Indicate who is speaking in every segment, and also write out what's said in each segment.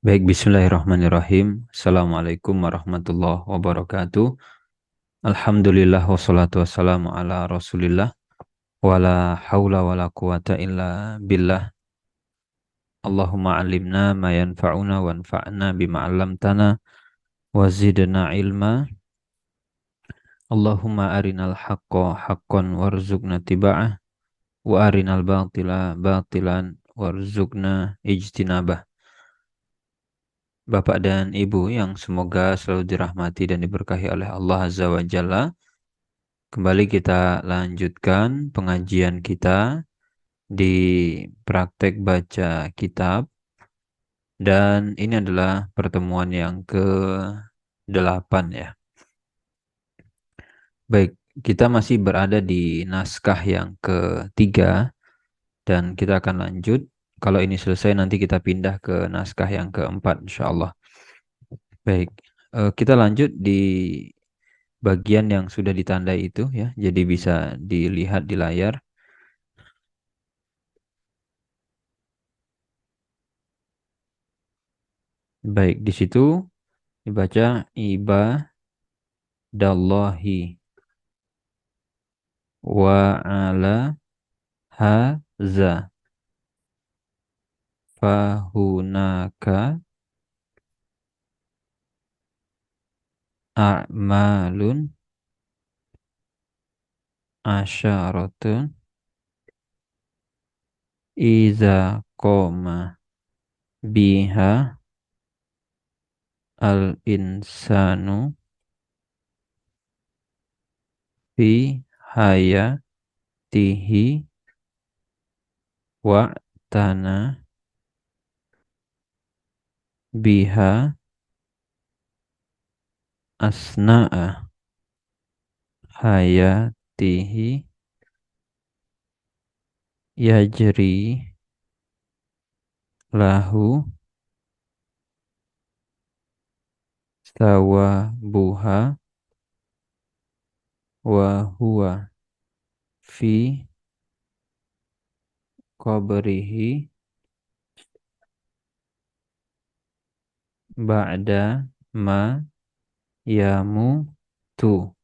Speaker 1: Baik, bismillahirrahmanirrahim. Assalamualaikum warahmatullahi wabarakatuh. Alhamdulillah wassalatu wassalamu ala rasulillah. Wala hawla wala quwata illa billah. Allahumma alimna ma yanfa'una wanfa'na bima 'allamtana wa zidna ilma. Allahumma arinal haqqa haqqan warzuqna tiba'ah wa arinal batila batilan warzuqna ijtinabah. Bapak dan Ibu yang semoga selalu dirahmati dan diberkahi oleh Allah Azza wa Jalla. Kembali kita lanjutkan pengajian kita di praktek baca kitab, dan ini adalah pertemuan yang ke-8 ya. Baik, kita masih berada di naskah yang ketiga dan kita akan lanjut. Kalau ini selesai nanti kita pindah ke naskah yang keempat insya Allah. Baik, kita lanjut di bagian yang sudah ditandai itu ya, jadi bisa dilihat di layar. Baik, di situ dibaca ibadallahi wa ala haza fahunaka a'malun asyaratun iza koma biha al insanu fi hayatihi wa tana biha asna'a hayatihi yajri lahu sawabuha wa huwa fi qabrihi ba'da ma yamutu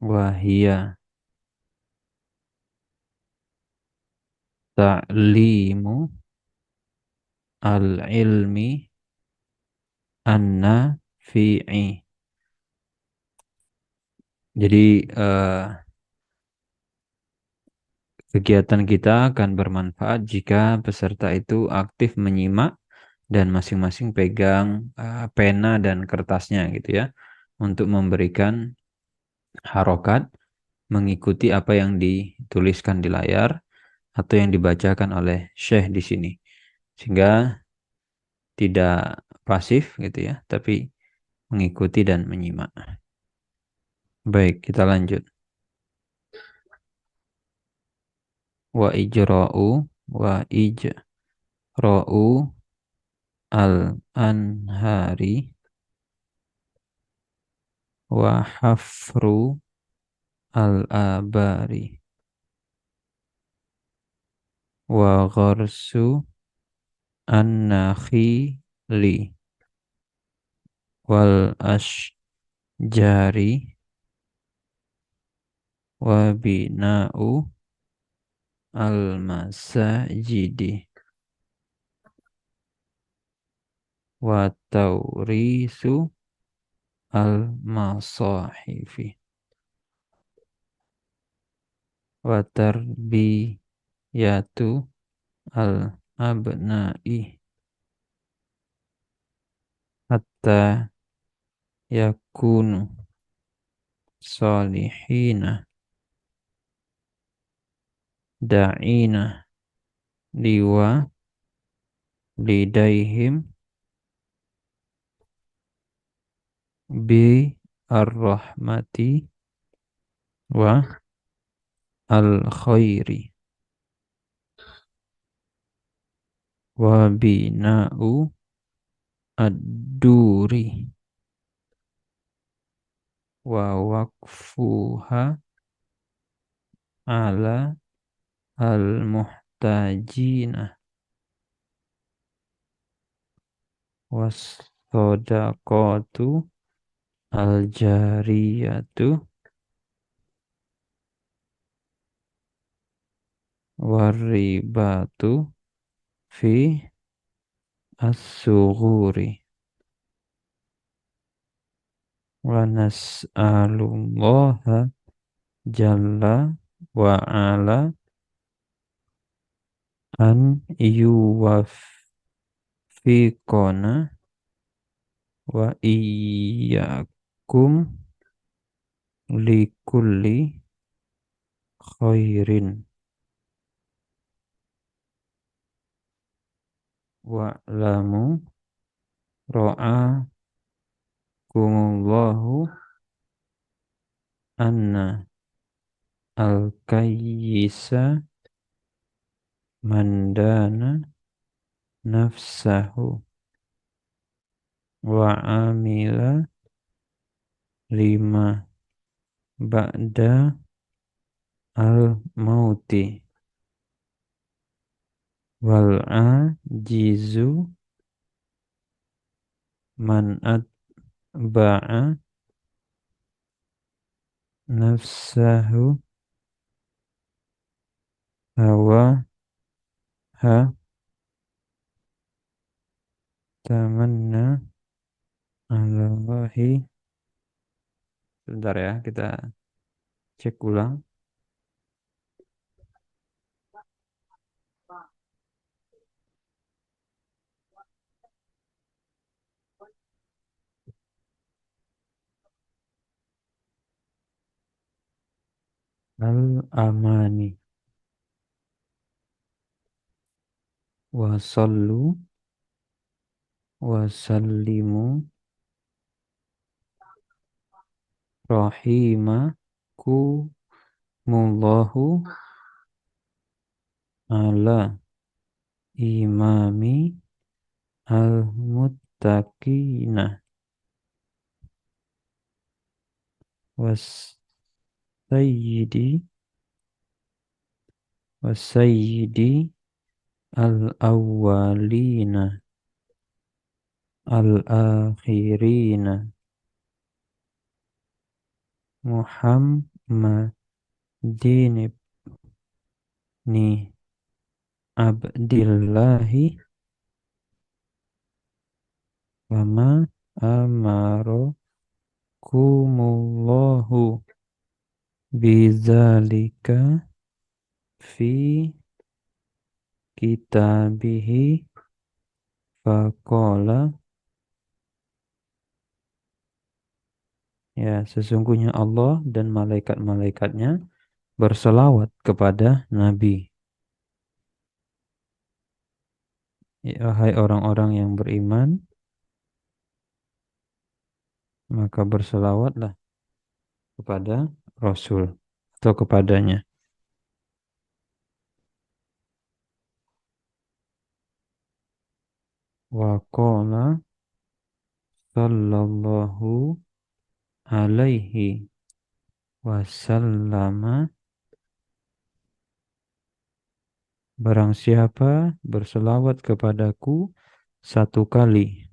Speaker 1: wa hiya ta'limu al-ilmi an-nafi'i. Jadi kegiatan kita akan bermanfaat jika peserta itu aktif menyimak dan masing-masing pegang pena dan kertasnya gitu ya, untuk memberikan harokat mengikuti apa yang dituliskan di layar atau yang dibacakan oleh Syekh di sini, sehingga tidak pasif gitu ya, tapi mengikuti dan menyimak. Baik, kita lanjut. Wa ijra'u wa ijra'u al-anhari wa hafru al-abari wa gharsu an-nakhili wal ashjari wa bina'u al-masajidi wa tawrisu al-masahifi wa tarbiyatu al-abna'i hatta yakunu salihina da'ina liwa lidaihim bi ar-rahmati wa al-khairi wa bina'u ad-duri wa waqfuha ala al-muhtajina was-sodaqatu al-jariyatu waribatu fi as-sughuri wa nas'alullaha jalla wa ala an yuwaffiqona wa iyyakum likulli khairin wa'lamu ra'akumullahu anna al-kayyisa mandana nafsahu wa amila lima ba'da al-mauti wal ajizu man atba'a nafsahu hawa ha tamanna ala Allahi. Sebentar ya, kita cek ulang. Al-amani wa sallu wa sallimu rahimakumullahu ala imami al-muttaqina was sayyidi al-awwalina al-akhirina Muhammadin ibni Abdillahi wa ma amarakumullahu bidzalika fi kitabihi faqala. Ya, sesungguhnya Allah dan malaikat-malaikatnya berselawat kepada Nabi. Ya, hai orang-orang yang beriman, maka berselawatlah kepada Rasul atau kepadanya. Wa qala sallallahu alaihi wasallama, barang siapa berselawat kepadaku satu kali,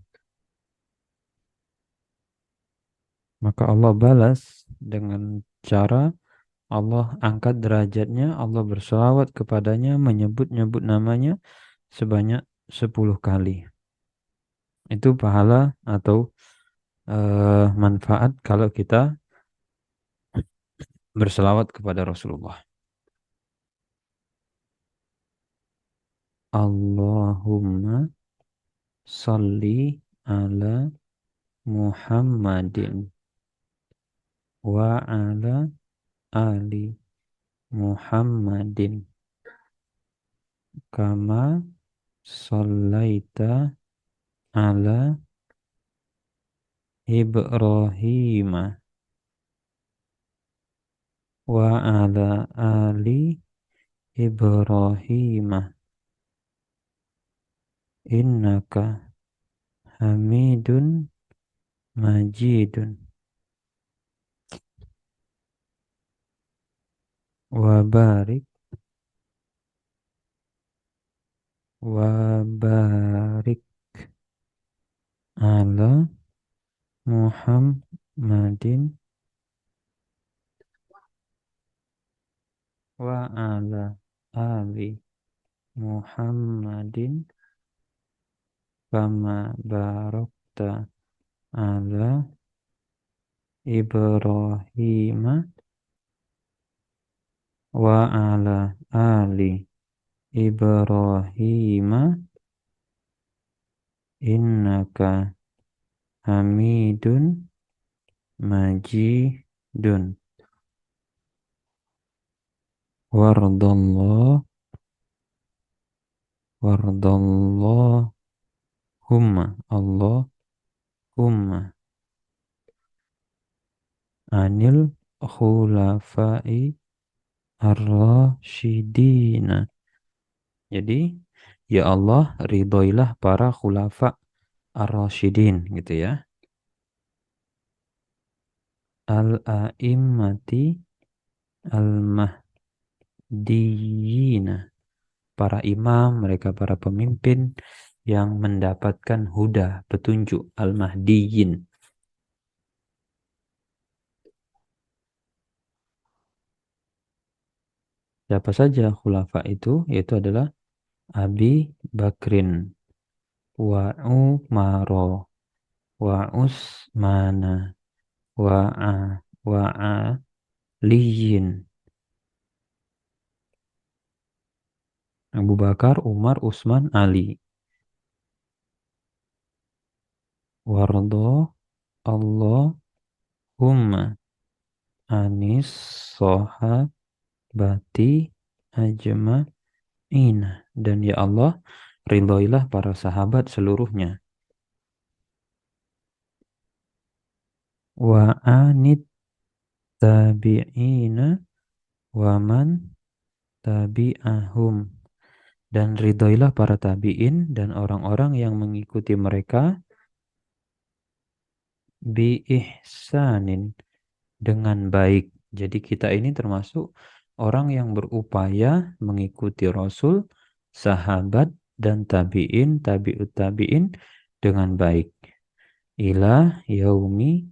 Speaker 1: maka Allah balas dengan cara Allah angkat derajatnya, Allah berselawat kepadanya, menyebut-nyebut namanya sebanyak 10 kali. Itu pahala atau manfaat kalau kita berselawat kepada Rasulullah. Allahumma salli ala Muhammadin wa ala ali Muhammadin kama sallaita ala Ibrahim wa ala ali Ibrahim innaka hamidun majidun wa barik ala Muhammadin wa ala ali Muhammadin kama barakta ala Ibrahim wa ala ali Ibrahim innaka Hamidun Majidun. Wardallah Wardallahumma Allahumma anil khulafai ar-rasyidina. Jadi ya Allah ridhoilah para khulafa ar-rasyidin gitu ya. Al-a'immati al-mahdiyina. Para imam, mereka para pemimpin yang mendapatkan huda, petunjuk, al-mahdiyin. Siapa saja khulafa itu? Yaitu adalah Abi Bakrin, wa Umaro, wa Usmana, wa Aliyin. Abu Bakar, Umar, Utsman, Ali. Wardo Allahumma anis sohabati ajma'ina. Dan ya Allah, ridhoilah para sahabat seluruhnya. Wa anit tabi'ina wa man tabi'ahum. Dan ridhoilah para tabi'in dan orang-orang yang mengikuti mereka bi ihsanin, dengan baik. Jadi kita ini termasuk orang yang berupaya mengikuti Rasul, sahabat, dan tabi'in, tabi'ut tabi'in dengan baik. Ila yaumi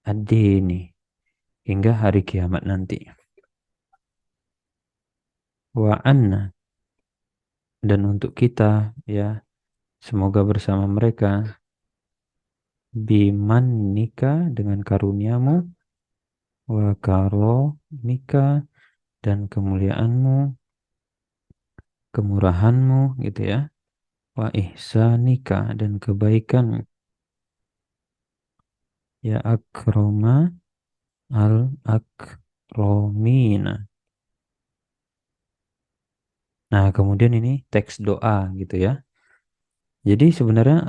Speaker 1: ad-dini, hingga hari kiamat nanti. Wa anna, dan untuk kita ya, semoga bersama mereka bimannika, dengan karuniamu, wa karomika, dan kemuliaanmu, kemurahanmu gitu ya, wa ihsanika, dan kebaikanmu, ya akroma al akromina. Nah kemudian ini teks doa gitu ya. Jadi sebenarnya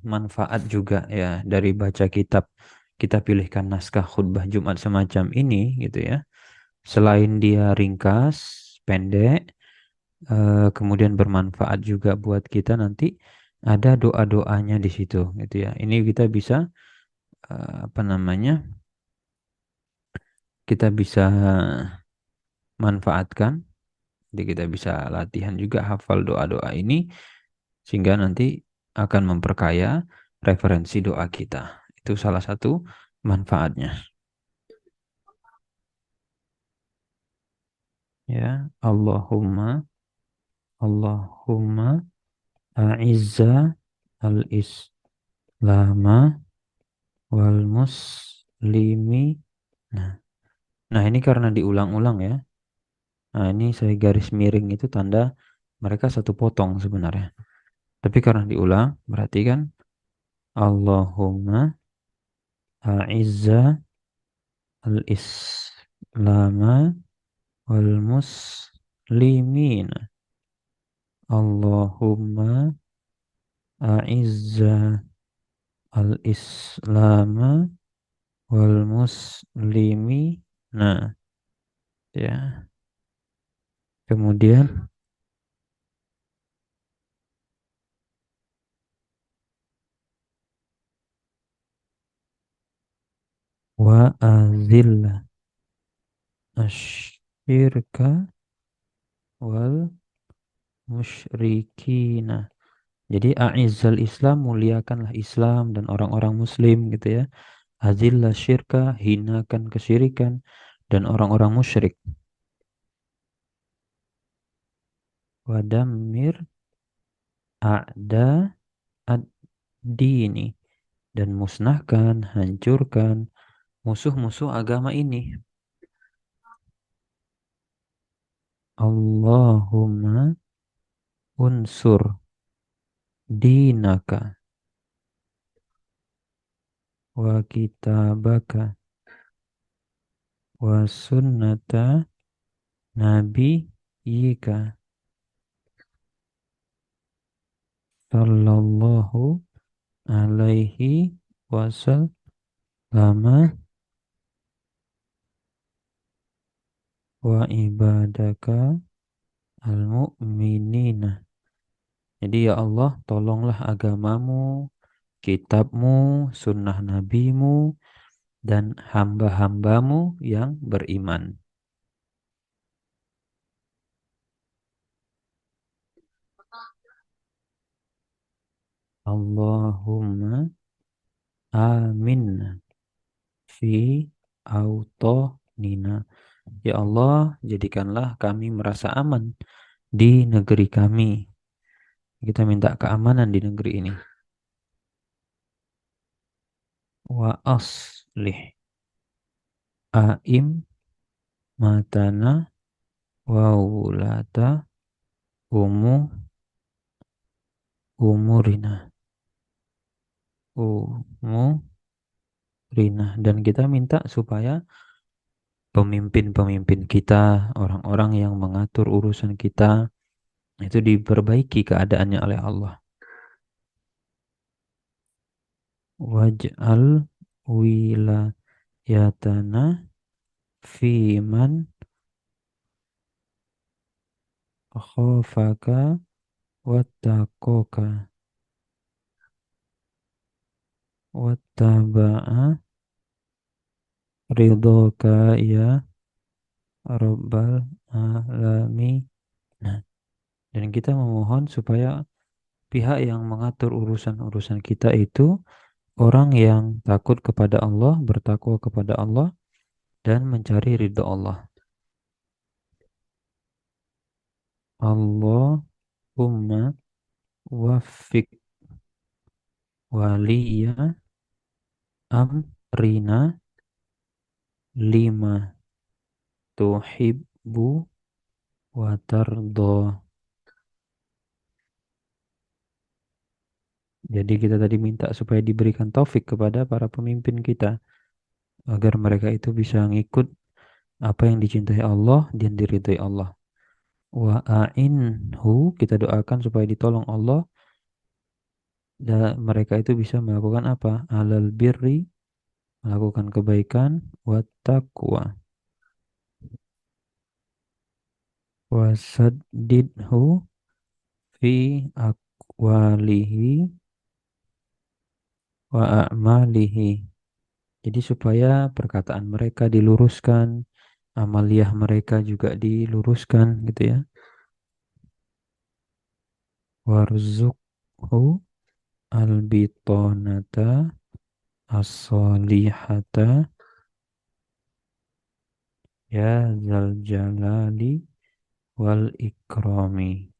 Speaker 1: manfaat juga ya dari baca kitab, kita pilihkan naskah khutbah Jumat semacam ini gitu ya. Selain dia ringkas, pendek, kemudian bermanfaat juga buat kita nanti, ada doa-doanya di situ gitu ya. Ini kita bisa apa namanya? Kita bisa manfaatkan, jadi kita bisa latihan juga hafal doa-doa ini sehingga nanti akan memperkaya referensi doa kita. Itu salah satu manfaatnya. Ya, Allahumma a'izza al-islama wal muslimi. Nah, nah ini karena diulang-ulang ya. Nah, ini saya garis miring itu tanda mereka satu potong sebenarnya. Tapi karena diulang, berarti kan Allahumma a'izza al-islama wal muslimin. Allahumma a'izza al-islama wal muslimina. Ya. Kemudian wa azilla asyirka wal musyrikina, Jadi a'izzal Islam, muliakanlah Islam dan orang-orang muslim gitu ya. Azillah syirka, hinakan kesyirikan dan orang-orang musyrik. Wadammir a'da ad-dini, dan musnahkan, hancurkan musuh-musuh agama ini. Allahumma unsur dinaka wa kitabaka wa sunnata nabiyyika sallallahu alaihi wasallama wa ibadaka al-mu'minina. Jadi ya Allah, tolonglah agamamu, kitabmu, sunnah nabimu, dan hamba-hambamu yang beriman. Allahumma amin fi autonina. Ya Allah, jadikanlah kami merasa aman di negeri kami. Kita minta keamanan di negeri ini. Wa aslih aim matana wa wulata umu umurina. Umurina. Dan kita minta supaya pemimpin-pemimpin kita, orang-orang yang mengatur urusan kita, itu diperbaiki keadaannya oleh Allah. Waj'al wilayatana fiman khafaka wattaqoka wattaba'a ridhoka ya rabbal alamin. Nah, dan kita memohon supaya pihak yang mengatur urusan-urusan kita itu orang yang takut kepada Allah, bertakwa kepada Allah, dan mencari ridho Allah. Allahumma waffiq waliya amrina lima tuhibbu wa tardo. Jadi kita tadi minta supaya diberikan taufik kepada para pemimpin kita agar mereka itu bisa ngikut apa yang dicintai Allah dan diridhai Allah. Wa a'inhu, kita doakan supaya ditolong Allah dan mereka itu bisa melakukan apa? Alal birri, melakukan kebaikan, wa taqwa. Wasaddidhu fi aqwalihi wa a'malihi. Jadi supaya perkataan mereka diluruskan, amaliyah mereka juga diluruskan gitu ya. Warzuqhu albitonata as-solihata ya zal jalali wal ikrami.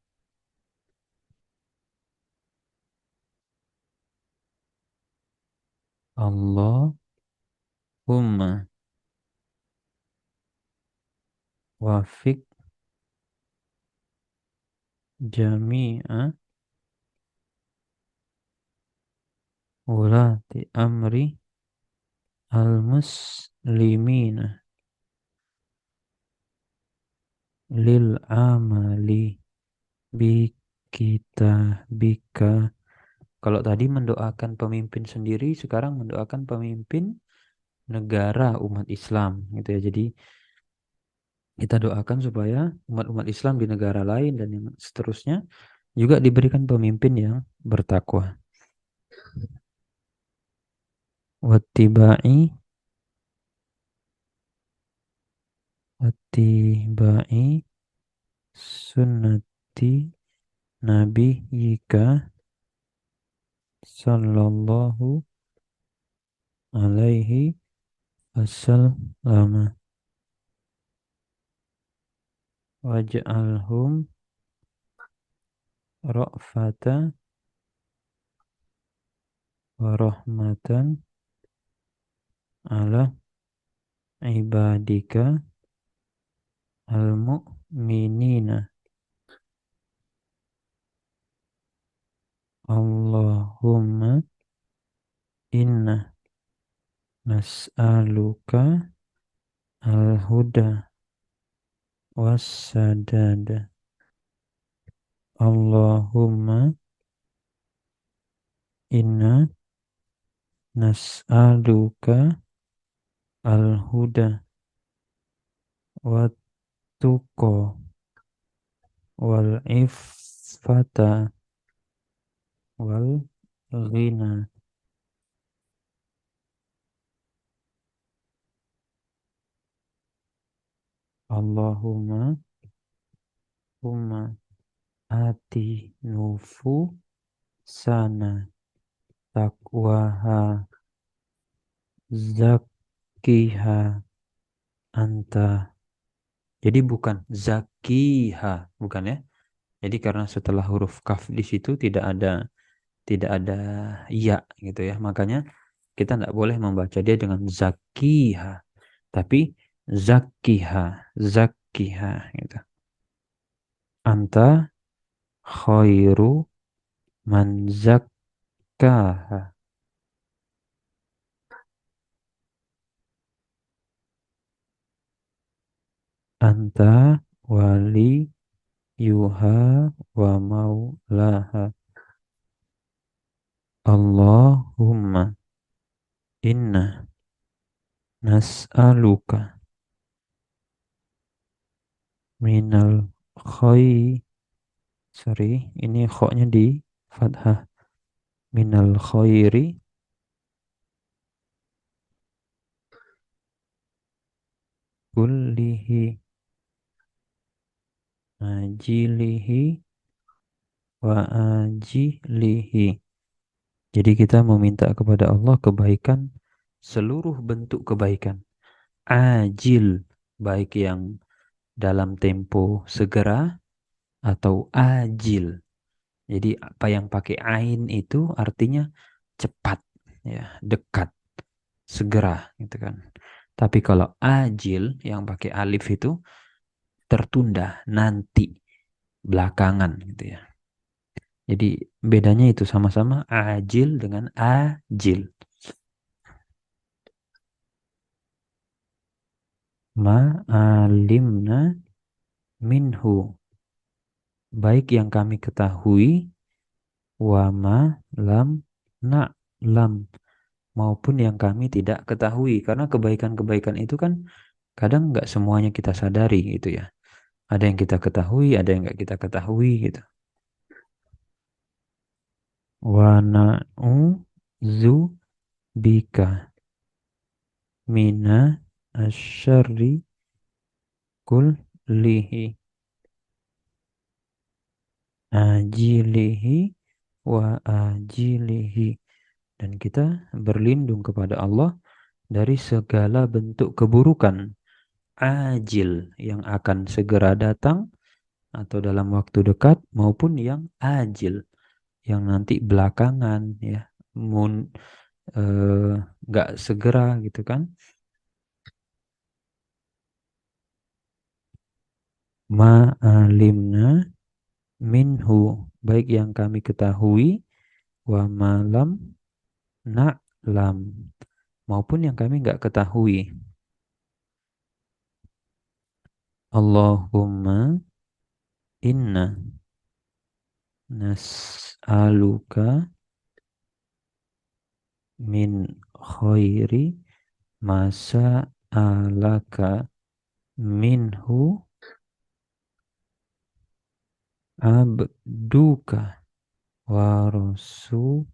Speaker 1: Allahumma wafiq jami'a ulati amri al-muslimina lil amali bi kita bika. Kalau tadi mendoakan pemimpin sendiri, sekarang mendoakan pemimpin negara umat Islam gitu ya. Jadi kita doakan supaya umat-umat Islam di negara lain dan yang seterusnya juga diberikan pemimpin yang bertakwa. Wattiba'i wattiba'i sunnati nabiyyika sallallahu alaihi wasallam waj'alhum ra'fata wa rahmatan ala ibadika al-mu'minina. Allahumma inna nas'aluka al-huda was-sadada. Allahumma inna nas'aluka al-huda wat-tuqa wal-iffata wal-ghina. Allahumma ati nufu sana takwaha zakiha anta. Jadi bukan zakiha, bukan ya. Jadi karena setelah huruf kaf di situ tidak ada ya gitu ya. Makanya kita tidak boleh membaca dia dengan zakiha, tapi zakiha gitu. Anta khairu man zakkaha. Anta wali yuha wa maulaha. Allahumma inna nas'aluka minal ini khoknya di fathah, minal khairi kullihi ajilihi wa ajilihi. Jadi kita meminta kepada Allah kebaikan, seluruh bentuk kebaikan. Ajil, baik yang dalam tempo segera atau ajil. Jadi apa yang pakai ain itu artinya cepat, ya, dekat, segera gitu kan. Tapi kalau ajil yang pakai alif itu tertunda, nanti, belakangan gitu ya. Jadi bedanya itu sama-sama ajil dengan ajil. Ma'alimna minhu, baik yang kami ketahui, wa ma lam na'lam, maupun yang kami tidak ketahui. Karena kebaikan-kebaikan itu kan kadang nggak semuanya kita sadari gitu ya. Ada yang kita ketahui, ada yang nggak kita ketahui gitu. Wa na'udzu bika mina asyarri kullihi ajilihi wa ajilihi. Dan kita berlindung kepada Allah dari segala bentuk keburukan ajil yang akan segera datang atau dalam waktu dekat, maupun yang ajil yang nanti belakangan ya, nggak segera gitu kan. Ma'alimna minhu, baik yang kami ketahui, wa malam na'lam, maupun yang kami nggak ketahui. Allahumma inna nas'aluka min khairi masa alaka minhu abduka wa rasuluka.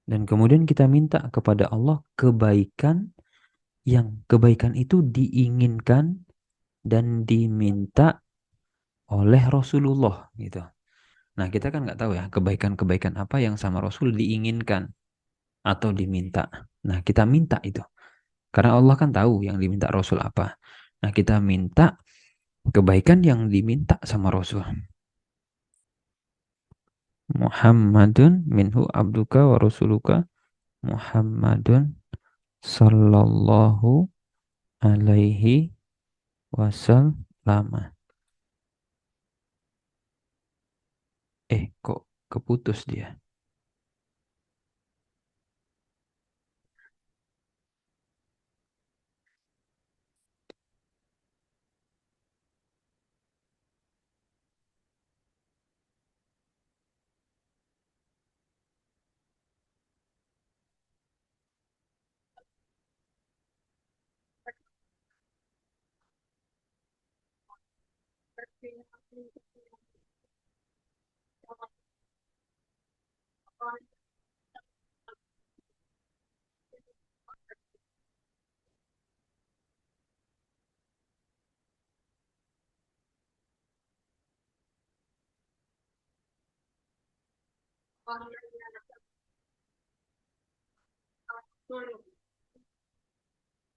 Speaker 1: Dan kemudian kita minta kepada Allah kebaikan yang kebaikan itu diinginkan dan diminta oleh Rasulullah gitu. Nah, kita kan nggak tahu ya kebaikan-kebaikan apa yang sama Rasul diinginkan atau diminta. Nah, kita minta itu. Karena Allah kan tahu yang diminta Rasul apa. Nah, kita minta kebaikan yang diminta sama Rasul. Muhammadun minhu abduka wa rasuluka Muhammadun sallallahu alaihi wasallam. Kok keputus dia?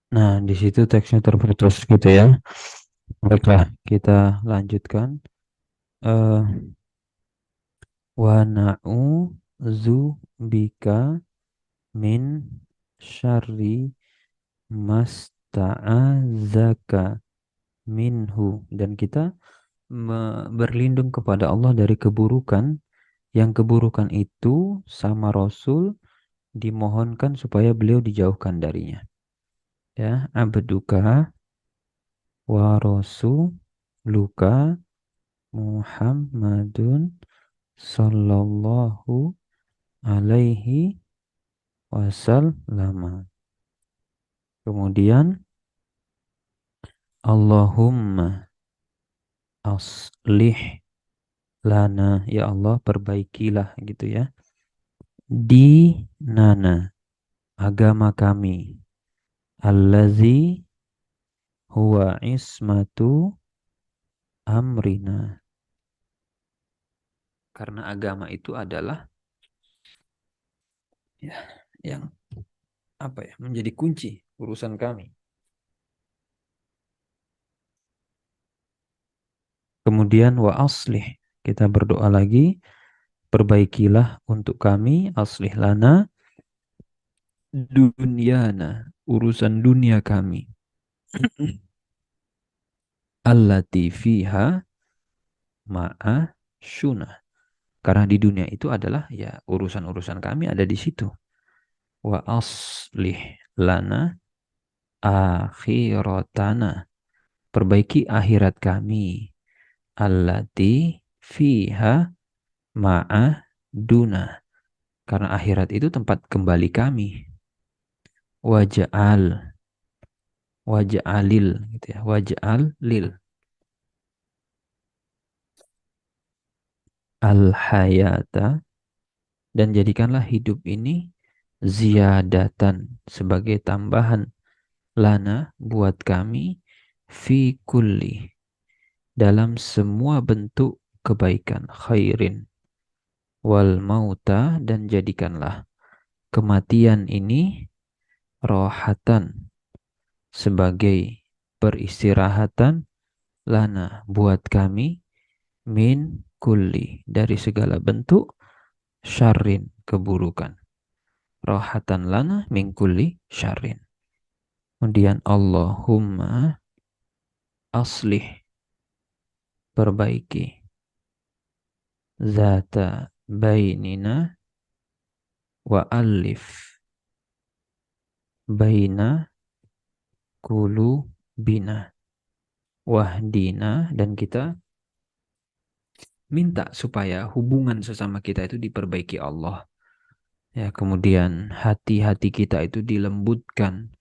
Speaker 1: Nah, di situ teksnya terputus gitu ya. Baiklah, kita lanjutkan. Eh, wa na'udzu bika min syarri masta'azaka minhu, dan kita berlindung kepada Allah dari keburukan yang keburukan itu sama Rasul dimohonkan supaya beliau dijauhkan darinya. Ya, abduka wa rasuluka Muhammadun sallallahu alaihi wasallam. Kemudian Allahumma aslih lana, ya Allah perbaikilah gitu ya. Di nana, agama kami. Allazi huwa ismatu amrina. Karena agama itu adalah ya yang apa ya, menjadi kunci urusan kami. Kemudian wa aslih, kita berdoa lagi, perbaikilah untuk kami, aslih lana dunyana, urusan dunia kami. Allati fiha ma'asyuna. Karena di dunia itu adalah ya urusan-urusan kami ada di situ. Wa aslih lana akhiratana. Perbaiki akhirat kami. Allati fiha ma'aduna. Karena akhirat itu tempat kembali kami. Waj'al, waj'alil gitu ya. Waj'al lil al hayata, dan jadikanlah hidup ini ziyadatan, sebagai tambahan, lana buat kami, fi kulli, dalam semua bentuk kebaikan, khairin, wal mauta, dan jadikanlah kematian ini rohatan, sebagai peristirahatan, lana buat kami, min kulli, dari segala bentuk syarrin, keburukan. Rohatan lana min kulli syarrin. Kemudian Allahumma aslih, perbaiki, zata bainina wa alif baina kulubina wahdina, dan kita minta supaya hubungan sesama kita itu diperbaiki Allah. Ya, kemudian hati-hati kita itu dilembutkan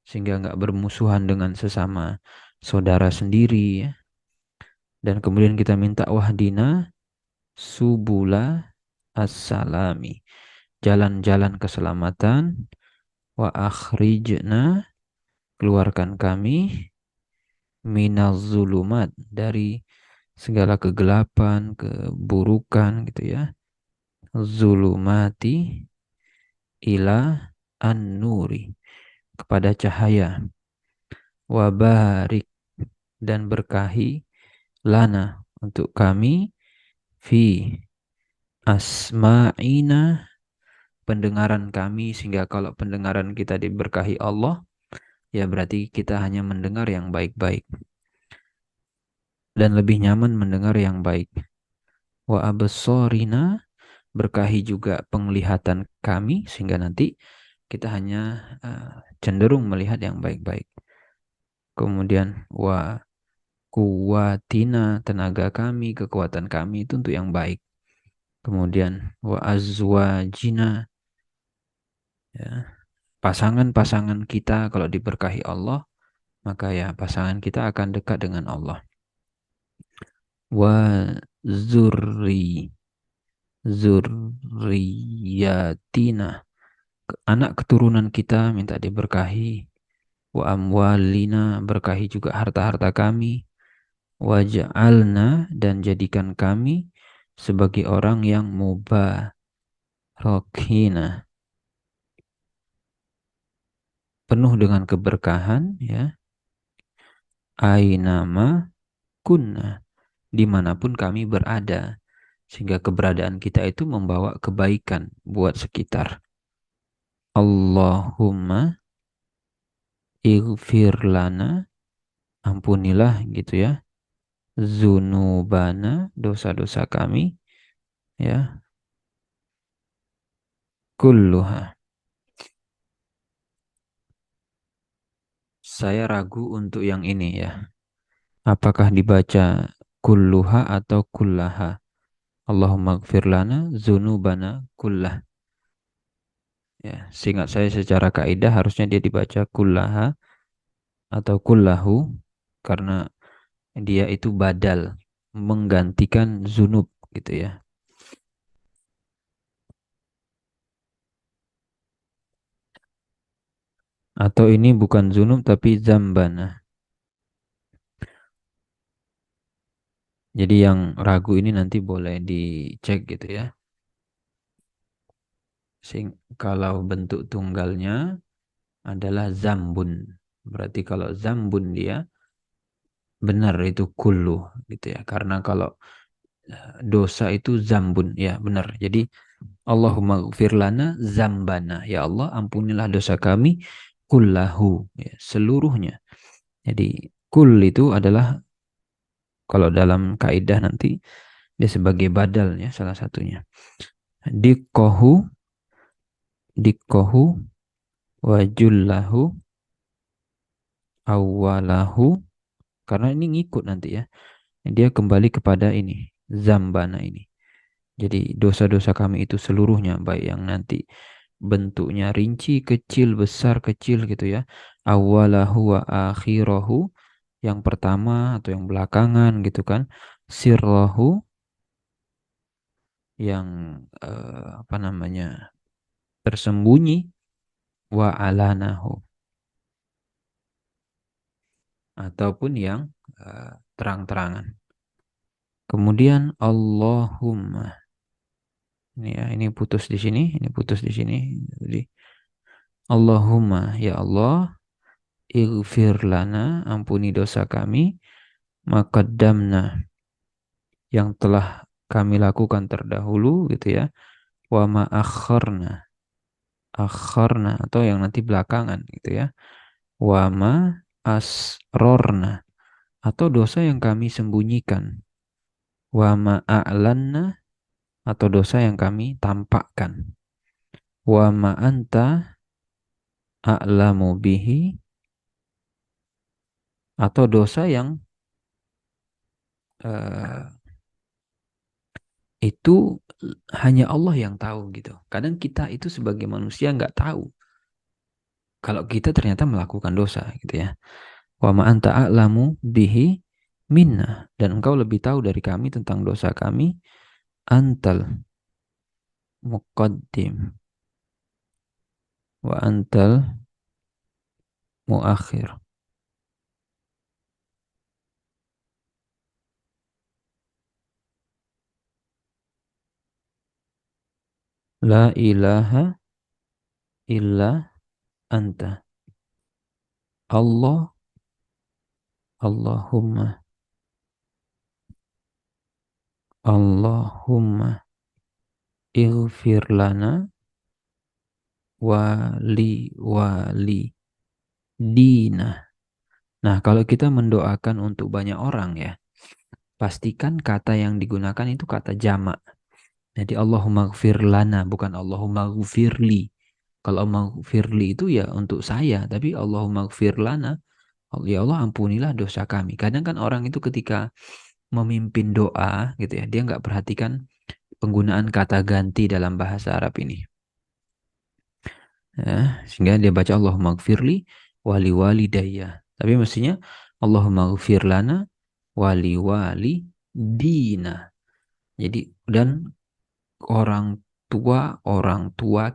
Speaker 1: sehingga nggak bermusuhan dengan sesama saudara sendiri ya. Dan kemudian kita minta wahdina subula as-salami, jalan-jalan keselamatan, wa akhrijna, keluarkan kami, minaz zulumat, dari segala kegelapan, keburukan gitu ya. Zulumati ila an-nuri, kepada cahaya. Wabarik, dan berkahi lana, untuk kami, fi asma'ina, pendengaran kami, sehingga kalau pendengaran kita diberkahi Allah, ya berarti kita hanya mendengar yang baik-baik dan lebih nyaman mendengar yang baik. Wa absorina, berkahi juga penglihatan kami, sehingga nanti kita hanya cenderung melihat yang baik-baik. Kemudian wa kuwatina, tenaga kami, kekuatan kami itu untuk yang baik. Kemudian wa azwajina, ya, pasangan-pasangan kita kalau diberkahi Allah, maka ya pasangan kita akan dekat dengan Allah. Wa zurri zurriyatina, anak keturunan kita minta diberkahi. Wa amwalina, berkahi juga harta-harta kami. Waj'alna, dan jadikan kami sebagai orang yang mubarakina, penuh dengan keberkahan, ya. Ainama kunna, dimanapun kami berada, sehingga keberadaan kita itu membawa kebaikan buat sekitar. Allahumma ighfir lana, ampunilah gitu ya, zunubana, dosa-dosa kami, ya, kulluha. Saya ragu untuk yang ini ya. Apakah dibaca kulluha atau kullaha? Allahumma gfir lana zunubana kullah. Ya, seingat saya secara kaidah harusnya dia dibaca kullaha atau kullahu, karena dia itu badal, menggantikan zunub gitu ya. Atau ini bukan zunub tapi zambana. Jadi yang ragu ini nanti boleh dicek gitu ya. Kalau bentuk tunggalnya adalah zambun. Berarti kalau zambun dia benar itu kullu gitu ya. Karena kalau dosa itu zambun, ya benar. Jadi Allahumma gfir lana zambana, ya Allah ampunilah dosa kami kullahu, ya, seluruhnya. Jadi kul itu adalah kalau dalam kaidah nanti dia sebagai badalnya salah satunya. Dikohu, dikohu, wajullahu, awalahu, karena ini ngikut nanti ya. Dia kembali kepada ini, zambana ini. Jadi dosa-dosa kami itu seluruhnya, baik yang nanti bentuknya rinci, kecil, besar, kecil gitu ya. Awalahu wa akhirahu, yang pertama atau yang belakangan gitu kan. Sirrahu, yang apa namanya, tersembunyi. Wa alanahu, ataupun yang terang-terangan. Kemudian Allahumma, ini ya, ini putus di sini, ini putus di sini. Jadi Allahumma, ya Allah, ighfir lana, ampuni dosa kami, maqaddamna, yang telah kami lakukan terdahulu gitu ya, wa ma akharna, akharna atau yang nanti belakangan gitu ya, wa ma asrorna, atau dosa yang kami sembunyikan, wa ma a'lanna, atau dosa yang kami tampakkan, wa ma anta a'lamu bihi, atau dosa yang eh, itu hanya Allah yang tahu gitu. Kadang kita itu sebagai manusia nggak tahu kalau kita ternyata melakukan dosa gitu ya. Wa ma anta a'lamu bihi minna, dan engkau lebih tahu dari kami tentang dosa kami. Antal muqaddim wa antal muakhir. La ilaha illa anta. Allah, Allahumma, Allahumma ighfir lana wali dina. Nah, kalau kita mendoakan untuk banyak orang ya, pastikan kata yang digunakan itu kata jamak. Jadi Allahumma ighfir lana, bukan Allahumma ighfirli. Kalau Allahumma ighfirli itu ya untuk saya, tapi Allahumma ighfir lana, ya Allah ampunilah dosa kami. Kadang kan orang itu ketika memimpin doa gitu ya, dia nggak perhatikan penggunaan kata ganti dalam bahasa Arab ini. Ya, sehingga dia baca Allahumma gfirli wali walidayya. Tapi mestinya Allahumma gfir lana wali wali dina. Jadi dan orang tua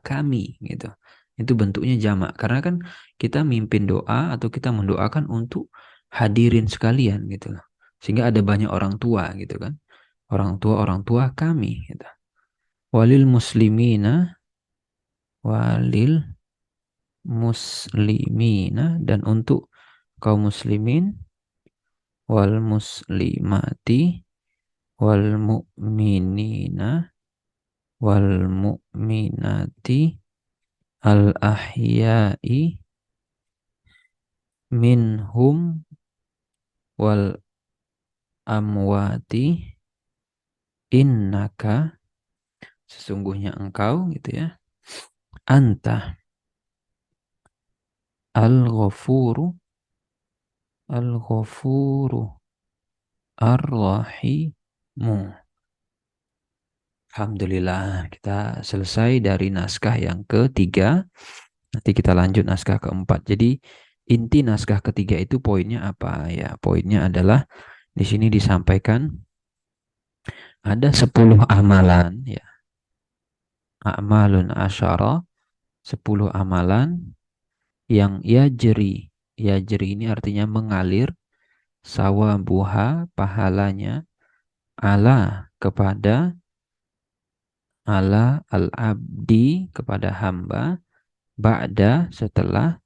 Speaker 1: kami gitu. Itu bentuknya jamak karena kan kita mimpin doa atau kita mendoakan untuk hadirin sekalian gitu loh. Sehingga ada banyak orang tua gitu kan. Orang tua kami gitu. Walil muslimina walil muslimina dan untuk kaum muslimin wal muslimati wal mu'minina wal mu'minati al ahya'i minhum wal amwati innaka sesungguhnya engkau gitu ya anta al-ghafuru al-ghafuru ar-rahimu. Alhamdulillah, kita selesai dari naskah yang ketiga. Nanti kita lanjut naskah keempat. Jadi inti naskah ketiga itu poinnya apa ya? Poinnya adalah di sini disampaikan ada 10 amalan ya. A'malun asyara, 10 amalan yang yajri. Yajri ini artinya mengalir, sawabuha pahalanya ala kepada ala al-abdi kepada hamba ba'da setelah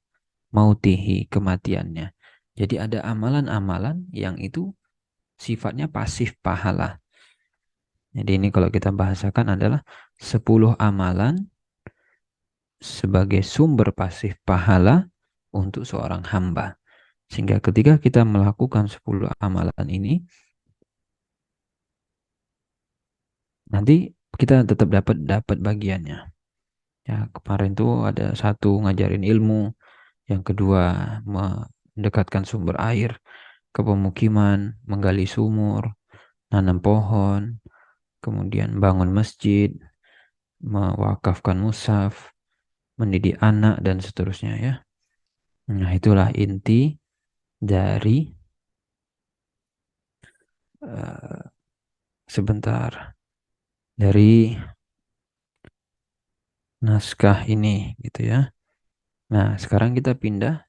Speaker 1: mautihi kematiannya. Jadi ada amalan-amalan yang itu sifatnya pasif pahala. Jadi ini kalau kita bahasakan adalah 10 amalan sebagai sumber pasif pahala untuk seorang hamba. Sehingga ketika kita melakukan 10 amalan ini, nanti kita tetap dapat bagiannya. Ya, kemarin tuh ada satu ngajarin ilmu, yang kedua mendekatkan sumber air ke pemukiman, menggali sumur, nanam pohon, kemudian bangun masjid, mewakafkan mushaf, mendidik anak dan seterusnya ya. Nah, itulah inti dari sebentar dari naskah ini gitu ya. Nah, sekarang kita pindah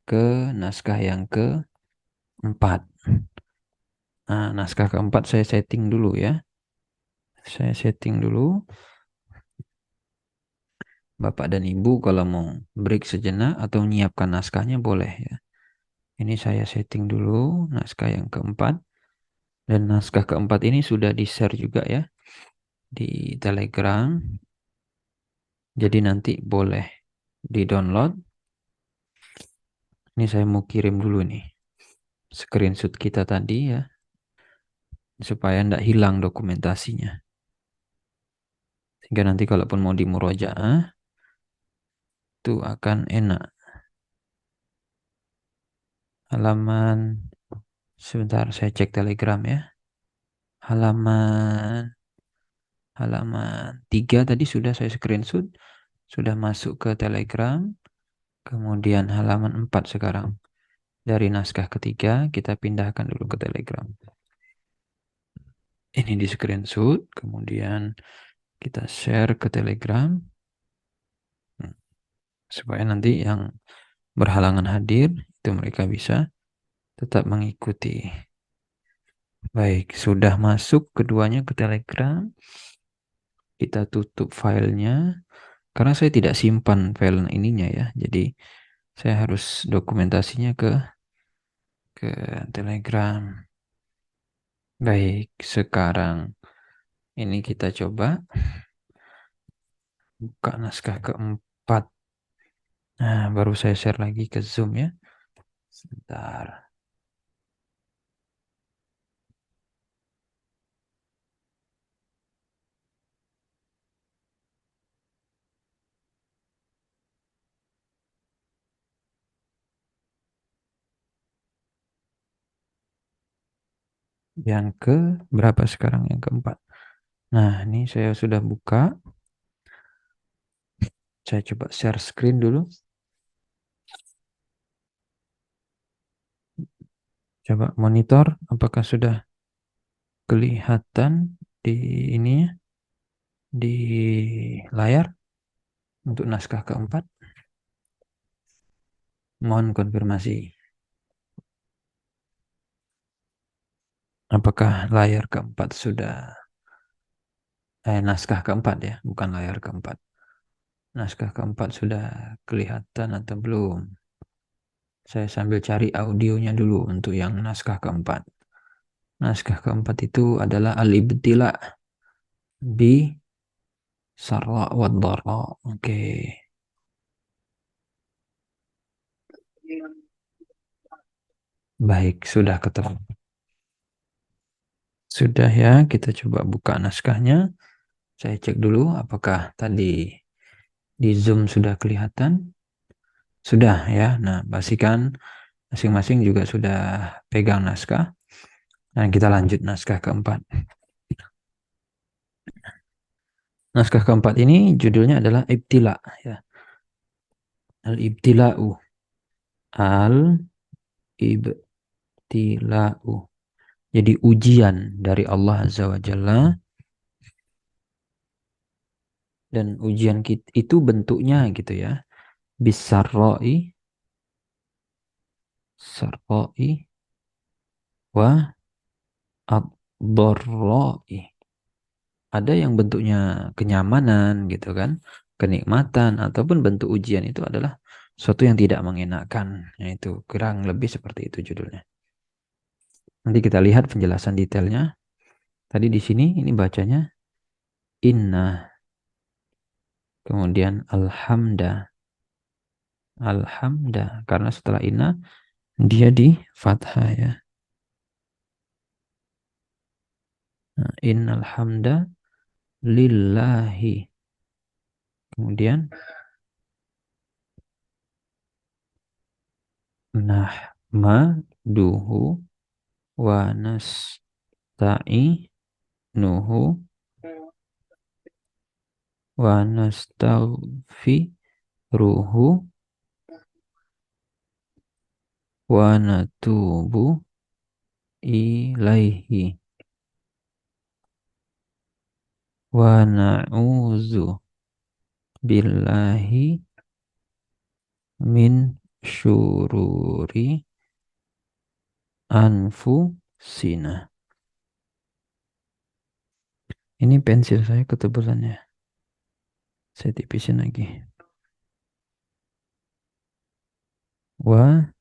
Speaker 1: ke naskah yang keempat. Nah, naskah keempat saya setting dulu ya. Saya setting dulu. Bapak dan Ibu kalau mau break sejenak atau menyiapkan naskahnya boleh ya. Ini saya setting dulu naskah yang keempat. Dan naskah keempat ini sudah di-share juga ya di Telegram. Jadi nanti boleh di-download. Ini saya mau kirim dulu nih screenshot kita tadi ya. Supaya tidak hilang dokumentasinya. Sehingga nanti kalaupun mau dimurojaah itu akan enak. Halaman sebentar saya cek Telegram ya. Halaman 3 tadi sudah saya screenshot, sudah masuk ke Telegram. Kemudian halaman 4 sekarang. Dari naskah ketiga kita pindahkan dulu ke Telegram. Ini di screenshot, kemudian kita share ke Telegram. Supaya nanti yang berhalangan hadir itu mereka bisa tetap mengikuti. Baik, sudah masuk keduanya ke Telegram. Kita tutup filenya. Karena saya tidak simpan file ininya ya. Jadi saya harus dokumentasinya ke Telegram. Baik, sekarang ini kita coba buka naskah keempat. Nah, baru saya share lagi ke Zoom ya. Sebentar. Yang ke berapa sekarang? Yang keempat. Nah, ini saya sudah buka. Saya coba share screen dulu. Coba monitor apakah sudah kelihatan di ini di layar untuk naskah keempat. Mohon konfirmasi. Apakah layar keempat sudah naskah keempat ya, bukan layar keempat. Naskah keempat sudah kelihatan atau belum? Saya sambil cari audionya dulu untuk yang naskah keempat. Naskah keempat itu adalah al-ibtila bi sarra wa dharra. Oke. Baik, sudah ketemu. Sudah ya, kita coba buka naskahnya. Saya cek dulu apakah tadi di Zoom sudah kelihatan. Sudah ya. Nah, pastikan masing-masing juga sudah pegang naskah. Nah, kita lanjut naskah keempat. Naskah keempat ini judulnya adalah Ibtila ya. Al-ibtila'u. Al-ibtila'u. Jadi ujian dari Allah Azza wa Jalla, dan ujian itu bentuknya gitu ya. Bisarra'i, sarra'i wa ad-dharra'i. Ada yang bentuknya kenyamanan gitu kan, kenikmatan, ataupun bentuk ujian itu adalah sesuatu yang tidak mengenakan. Nah, itu kurang lebih seperti itu judulnya. Nanti kita lihat penjelasan detailnya. Tadi di sini ini bacanya inna, kemudian alhamda, karena setelah inna dia di fathah ya. Nah, innal hamda lillahi. Kemudian nahmaduhu wa nasta'inuhu wa nastaghfiruhu wa natubu ilaihi wa na'udzu billahi min syururi anfusina. Ini pensil saya ketebalannya. Saya tipisin lagi. Wa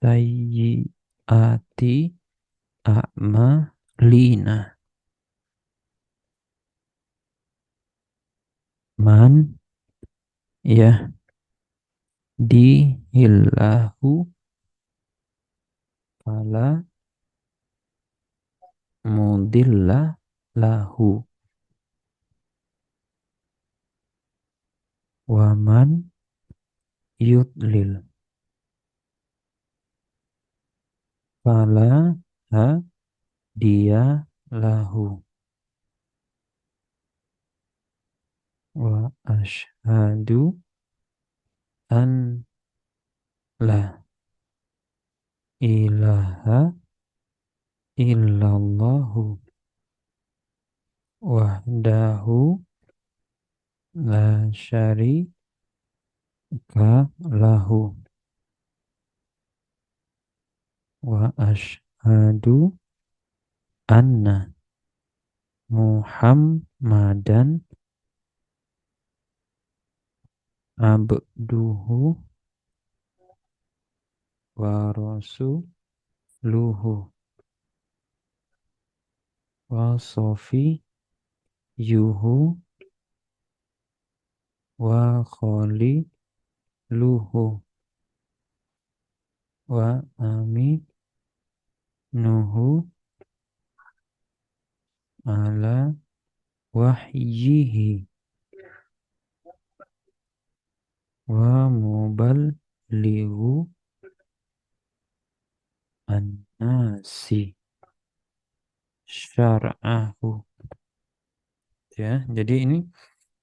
Speaker 1: sayyiati a'malina. Man ya dihillahu fala mudilla lahu wa man yudlil fala hadiya lahu. Wa ashhadu an la ilaha illallahu wahdahu la syarika lahu wa ashhadu anna Muhammadan abduhu wa rasuluhu wa safiyuhu wa khaliluhu wa aminuhu ala wahyihi wa muballighu an-nasi syar'ahu. Ya, jadi ini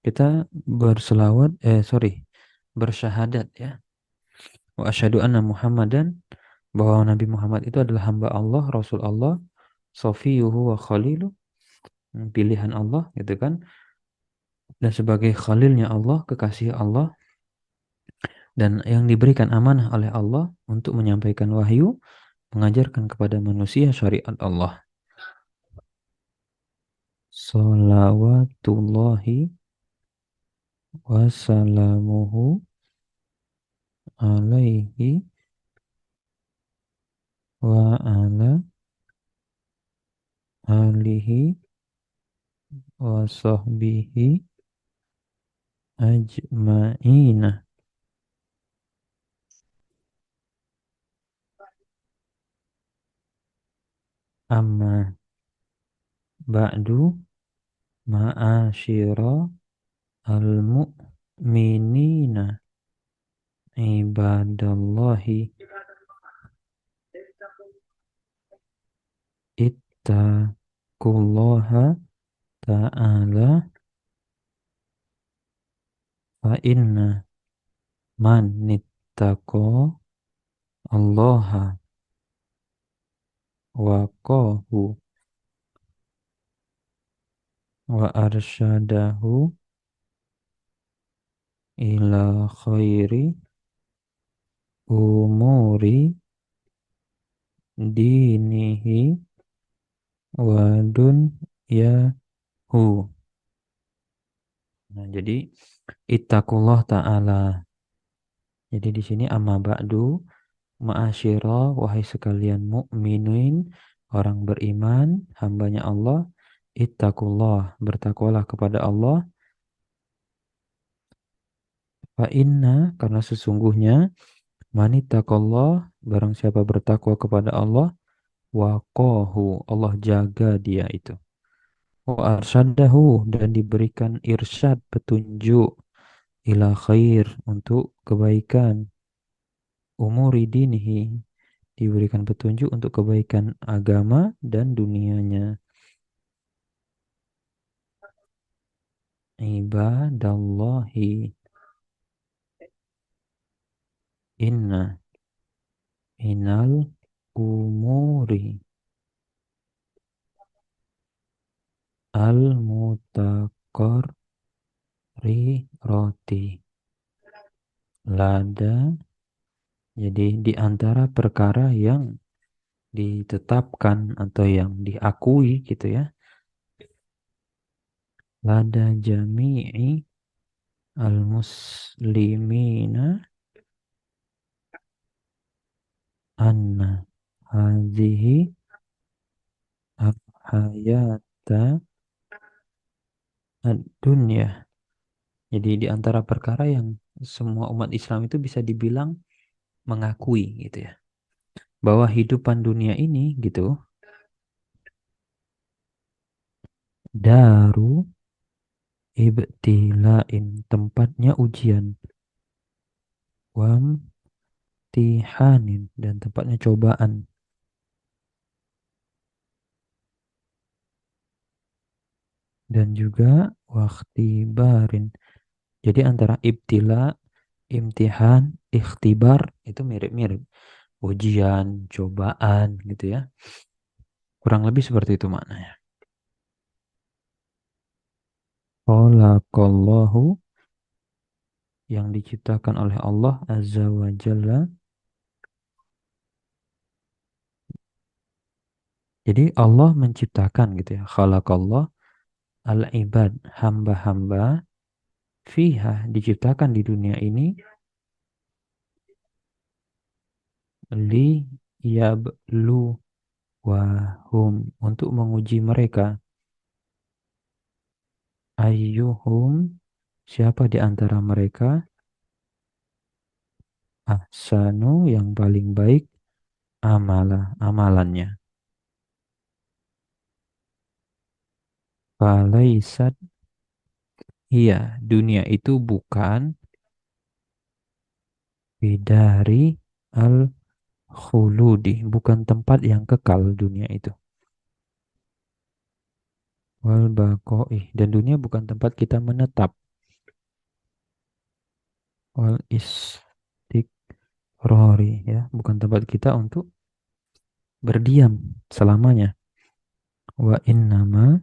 Speaker 1: kita berselawat, bersyahadat ya. Wa asyhadu anna Muhammadan, bahwa Nabi Muhammad itu adalah hamba Allah, Rasul Allah, Sofiyuhu wa Khalilu, pilihan Allah gitu kan, dan sebagai khalilnya Allah, kekasih Allah, dan yang diberikan amanah oleh Allah untuk menyampaikan wahyu, mengajarkan kepada manusia syariat Allah. Salawatullahi wassalamuhu alaihi wa ala alihi wa sahbihi ajma'ina. Amma ba'du, ma'asyira al-mu'minina ibadallahi, ittaqullaha ta'ala, fa inna man ittaqa allaha waqahu wa arsyadahu ila khairi umuri dinihi wa dunyahu. Nah, jadi ittaqullah ta'ala. Jadi di sini amma ba'du, ma'asyira, wahai sekalian mukminin, orang beriman, hambanya Allah, ittaqullah, bertakwalah kepada Allah, fa inna, karena sesungguhnya, manittaqallah, barang siapa bertakwa kepada Allah, waqahu, Allah jaga dia itu. Wa arsyadahu, dan diberikan irsyad, petunjuk, ila khair, untuk kebaikan, umuri dinihi, diberikan petunjuk untuk kebaikan agama dan dunianya. Ibadallahi, inna inal umuri al roti lada, jadi di antara perkara yang ditetapkan atau yang diakui gitu ya, lada jami'i al muslimina, anna hadhihi al hayata ad-dunya. Jadi di antara perkara yang semua umat Islam itu bisa dibilang mengakui gitu ya, bahwa hidupan dunia ini gitu, daru ibtilain, tempatnya ujian, wam tihanin, dan tempatnya cobaan, dan juga waktibarin. Jadi antara ibtila, imtihan, ikhtibar itu mirip-mirip, ujian, cobaan gitu ya, kurang lebih seperti itu maknanya. Khalaqallahu, yang diciptakan oleh Allah Azza wa Jalla. Jadi Allah menciptakan gitu ya, khalaqallah, al-ibad, hamba-hamba, fiha, diciptakan di dunia ini, li wahum, untuk menguji mereka, ayyuhum, siapa di antara mereka, ahsanu, yang paling baik, amalannya. Falaisat, iya, dunia itu bukan bidari al-khuludi, bukan tempat yang kekal dunia itu. Wal baqoi, dan dunia bukan tempat kita menetap. Wal istiqrori, ya, bukan tempat kita untuk berdiam selamanya. Wa innama,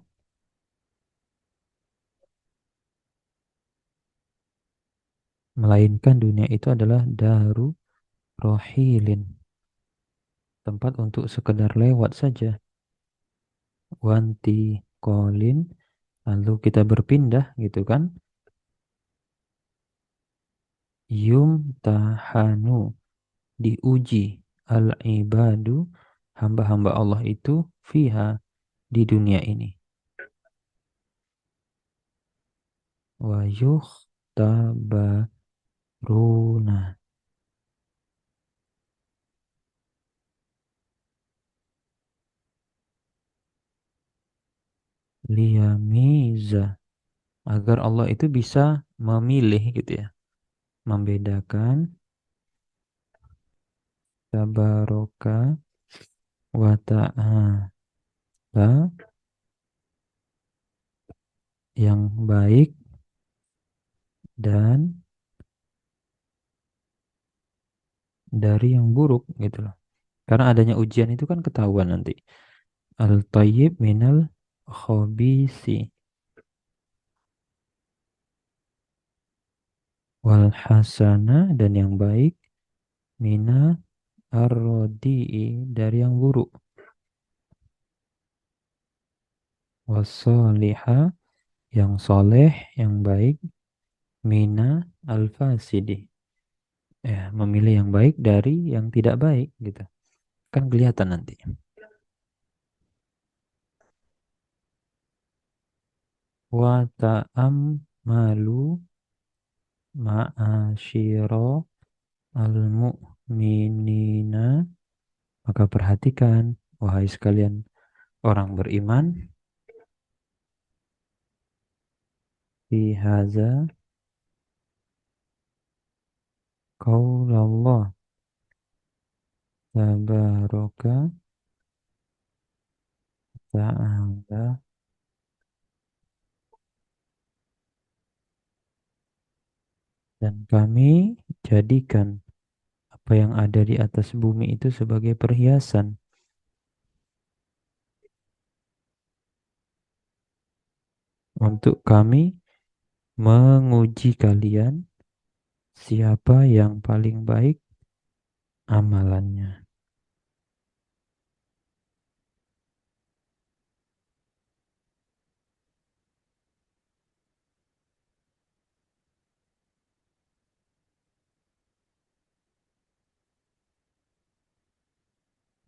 Speaker 1: melainkan dunia itu adalah daru rohilin, tempat untuk sekedar lewat saja. Wanti kolin, lalu kita berpindah gitu kan. Yum tahanu, diuji al-ibadu, hamba-hamba Allah itu, fiha, di dunia ini. Wa yukhtabaruna, liyamiza, agar Allah itu bisa memilih gitu ya, membedakan, tabaraka wa ta'ala, yang baik dan dari yang buruk gitu loh. Karena adanya ujian itu kan ketahuan nanti. Al-tayyib minal khabisi, wal hasana, dan yang baik, mina arrodi'i, dari yang buruk, wasoliha, yang soleh, yang baik, mina al-fasidi, ya, memilih yang baik dari yang tidak baik gitu. Kan kelihatan nanti. Wa ta'ammalu ma'asyiro al-mu'minina, maka perhatikan, wahai sekalian orang beriman, fi haza, qaulallah tabaraka ta'ala, dan kami jadikan apa yang ada di atas bumi itu sebagai perhiasan untuk kami menguji kalian, siapa yang paling baik amalannya.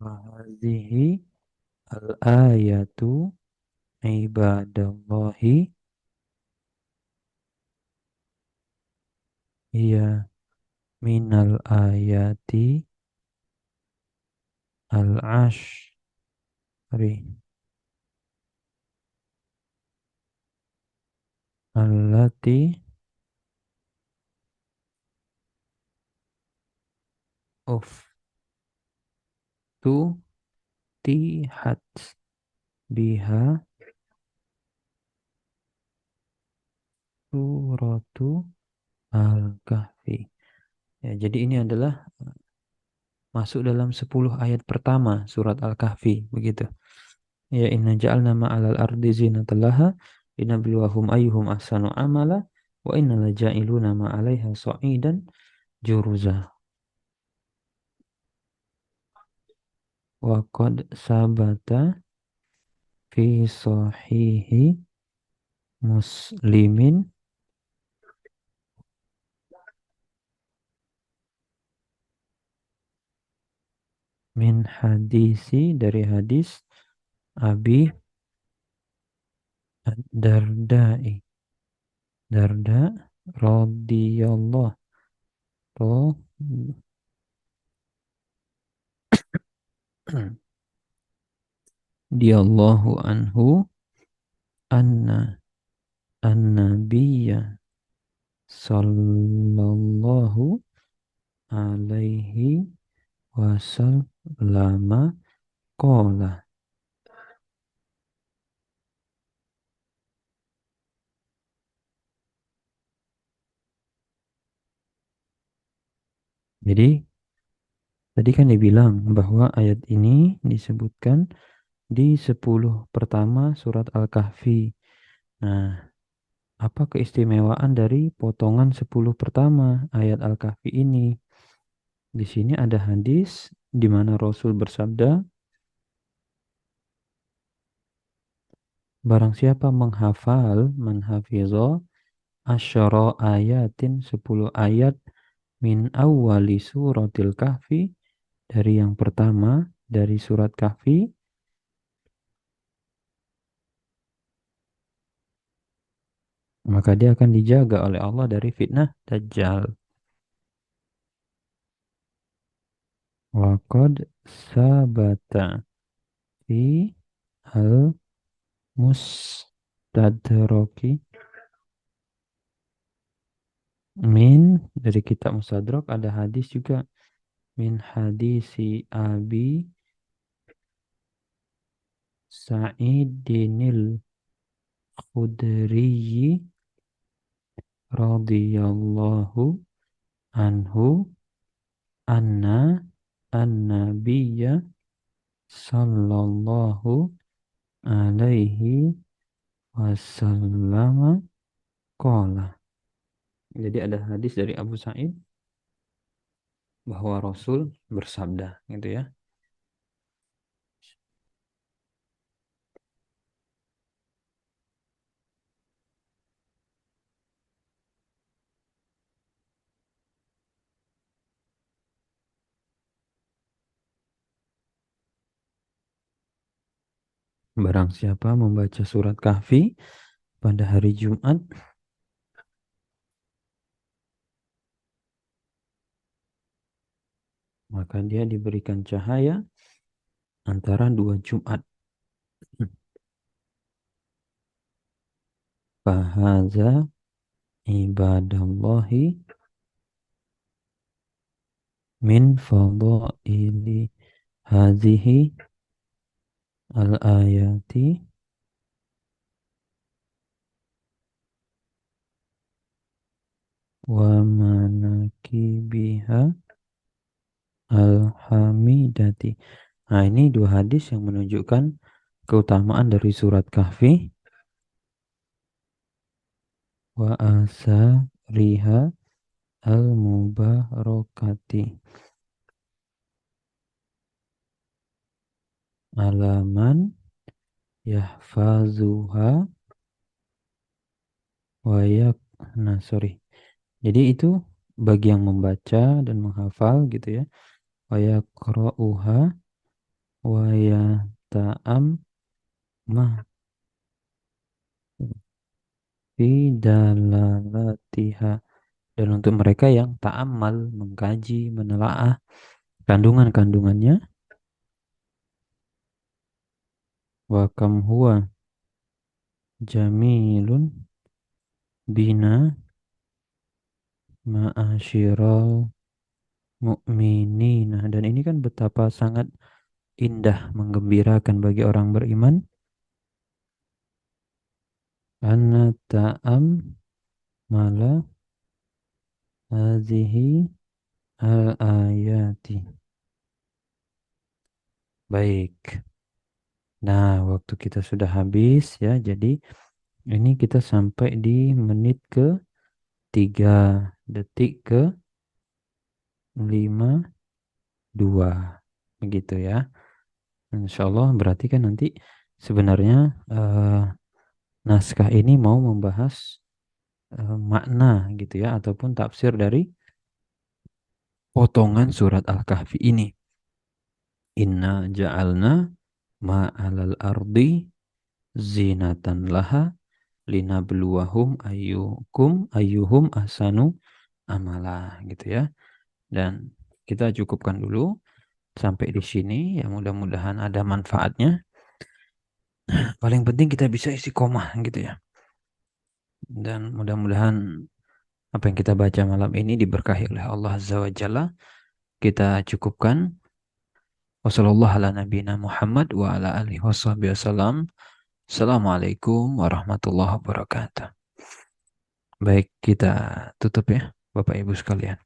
Speaker 1: Hadhihi al-ayatu ibadallahi, iya, minal ayati al-ashri, allati uftutihat biha suratu al-kahfi. Ya, jadi ini adalah masuk dalam 10 ayat pertama surat Al-Kahfi, begitu. Ya, inna ja'alna ma'alal ardi zinatan laha linabluwahum ayyuhum ahsanu amala wa inna laja'iluna ma'alaiha sa'idan juruza. Wa qad sabata fi sahihi muslimin min hadisi dari hadis Abi Dardai Darda radhiyallahu radhiyallahu anhu anna an-nabiyya sallallahu alaihi wasallama qala. Jadi tadi kan dibilang bahwa ayat ini disebutkan di 10 pertama surat Al-Kahfi. Nah, apa keistimewaan dari potongan 10 pertama ayat Al-Kahfi ini? Di sini ada hadis di mana Rasul bersabda, barang siapa menghafal, menhafizah asyara ayatin 10 ayat min awwali suratil kahfi dari yang pertama dari surat kahfi, maka dia akan dijaga oleh Allah dari fitnah Dajjal. Waqad sabata fi al mustadraki min dari kitab Mustadrak ada hadis juga min hadisi Abi Sa'idinil Khudri radhiyallahu anhu anna an-nabiyya sallallahu alaihi wasallam qala. Jadi ada hadis dari Abu Sa'id bahwa Rasul bersabda gitu ya. Barang siapa membaca surat Kahfi pada hari Jumat, maka dia diberikan cahaya antara dua Jumat. Fahaza ibadallahi min fadaili hadhihi al-ayati wa manakibiha al-hamidati. Nah, ini dua hadis yang menunjukkan keutamaan dari surat Kahfi wa asariha al-mubarakati. Alaman yahfazuha wa nah sorry. Jadi itu bagi yang membaca dan menghafal gitu ya. Wa yaqra'uha wa yata'am mah fi dalalatiha, dan untuk mereka yang ta'ammal, mengkaji, menelaah kandungan-kandungannya, wa kam huwa jamilun bina ma'asyiral mu'minina, dan ini kan betapa sangat indah, menggembirakan bagi orang beriman, anna ta'am mala hazihi al-ayati. Baik. Nah, waktu kita sudah habis ya. Jadi ini kita sampai di menit ke 3 detik ke 52. Begitu ya. Insya Allah berarti kan nanti sebenarnya naskah ini mau membahas makna gitu ya, ataupun tafsir dari potongan surat Al-Kahfi ini. Inna ja'alna ma'alal ardi zinatan laha linabluwahum ayyuhum ahsanu amala gitu ya. Dan kita cukupkan dulu sampai di sini ya, mudah-mudahan ada manfaatnya. Paling penting kita bisa isi koma gitu ya. Dan mudah-mudahan apa yang kita baca malam ini diberkahi oleh Allah Azza wa Jalla. Kita cukupkan. Wassalamualaikum ala nabiyina Muhammad wa ala alihi wasallam. Assalamualaikum warahmatullahi wabarakatuh. Baik, kita tutup ya, Bapak Ibu sekalian.